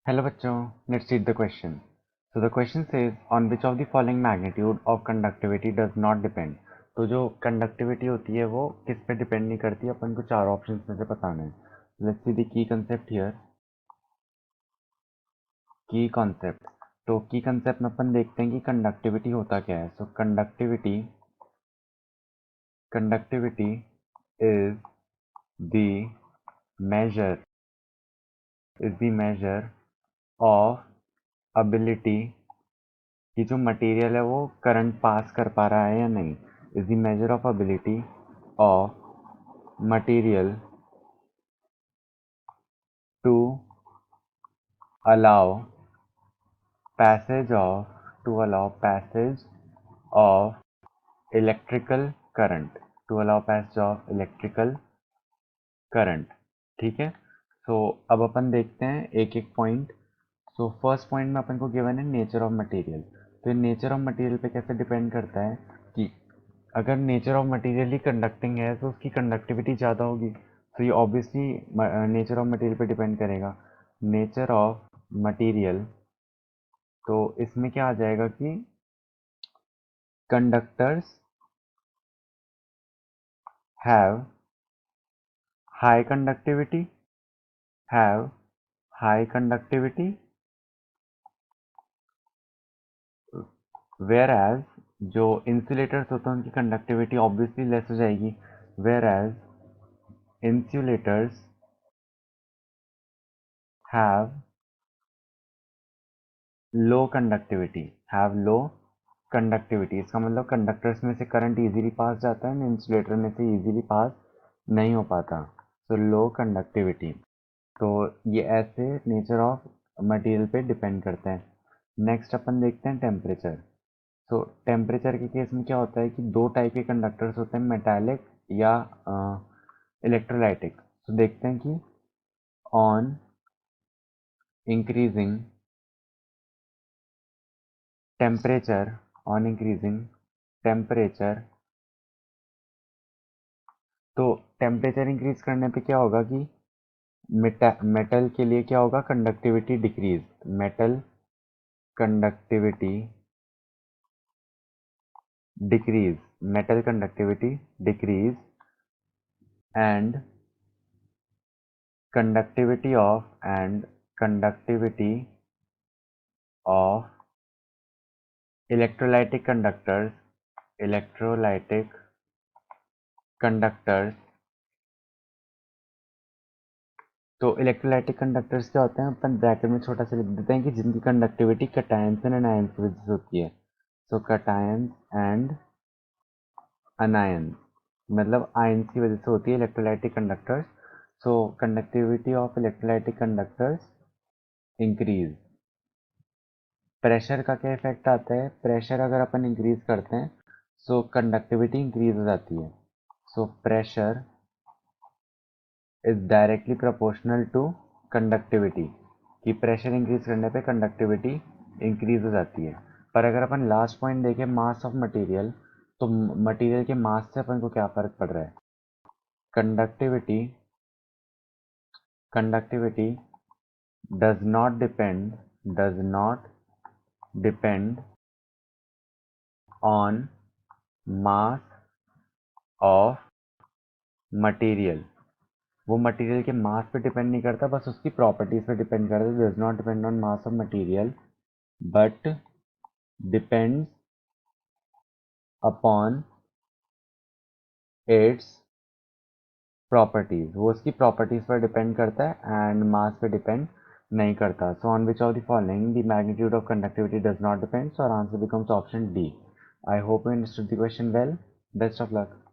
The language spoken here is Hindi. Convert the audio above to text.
Hello बच्चों, let's read the question. So the question says on which of the following magnitude of conductivity does not depend. तो जो conductivity होती है वो किस पे डिपेंड नहीं करती, अपन को चार ऑप्शंस में से बताना है. Let's see the key concept here. Key concept. तो की कंसेप्ट में अपन देखते हैं कि कंडक्टिविटी होता क्या है. So conductivity is the measure of ability कि जो मटेरियल है वो करंट पास कर पा रहा है या नहीं. Is the measure of ability of material to allow passage of electrical current. ठीक है. सो अब अपन देखते हैं एक एक पॉइंट. सो फर्स्ट पॉइंट में अपन को गिवन है नेचर ऑफ मटेरियल. तो ये नेचर ऑफ मटेरियल पे कैसे डिपेंड करता है कि अगर नेचर ऑफ मटेरियल ही कंडक्टिंग है तो उसकी कंडक्टिविटी ज़्यादा होगी. तो ये ऑब्वियसली नेचर ऑफ मटेरियल पे डिपेंड करेगा. नेचर ऑफ मटेरियल, तो इसमें क्या आ जाएगा कि conductors have high conductivity have high conductivity whereas जो इंसुलेटर्स होते हैं उनकी कंडक्टिविटी ऑब्वियसली लेस हो जाएगी. Whereas insulators have low conductivity. इसका मतलब कंडक्टर्स में से करंट इजीली पास जाता है, इंसुलेटर में से इजीली पास नहीं हो पाता. सो लो कंडक्टिविटी. तो ये ऐसे नेचर ऑफ मटेरियल पे डिपेंड करते हैं. नेक्स्ट अपन देखते हैं टेम्परेचर. सो टेम्परेचर के केस में क्या होता है कि दो टाइप के कंडक्टर्स होते हैं, मेटालिक या इलेक्ट्रोलाइटिक. तो देखते हैं कि ऑन इंक्रीजिंग टेम्परेचर तो टेम्परेचर इंक्रीज करने पे क्या होगा कि मेटल के लिए क्या होगा, conductivity decrease. Metal conductivity decrease and conductivity of electrolytic conductors. तो इलेक्ट्रोलाइटिक कंडक्टर्स क्या होते हैं, अपन ब्रैकेट में छोटा सा लिख देते हैं कि जिनकी कंडक्टिविटी कैटायंस एंड अनायंस की वजह से होती है. सो कैटायंस एंड अनायंस मतलब आयंस की वजह से होती है electrolytic conductors. So conductivity of electrolytic conductors increase. Pressure का क्या इफेक्ट आता है, प्रेशर अगर अपन इंक्रीज करते हैं सो कंडक्टिविटी इंक्रीज हो जाती है. So pressure is directly proportional to conductivity. कि प्रेशर इंक्रीज करने पे कंडक्टिविटी इंक्रीज हो जाती है. पर अगर अपन लास्ट पॉइंट देखें मास ऑफ मटेरियल, तो मटेरियल के मास से अपन को क्या फर्क पड़ रहा है. Conductivity does not depend on mass of material. वो मटेरियल के मास पे डिपेंड नहीं करता, बस उसकी प्रॉपर्टीज पे डिपेंड करता है. Does not depend on mass of material but depends upon its properties. वो उसकी प्रॉपर्टीज पर डिपेंड करता है एंड मास पे डिपेंड नहीं करता. So on which of the following the magnitude of conductivity does not depend. So our answer becomes option D. I hope you understood the question well. Best of luck.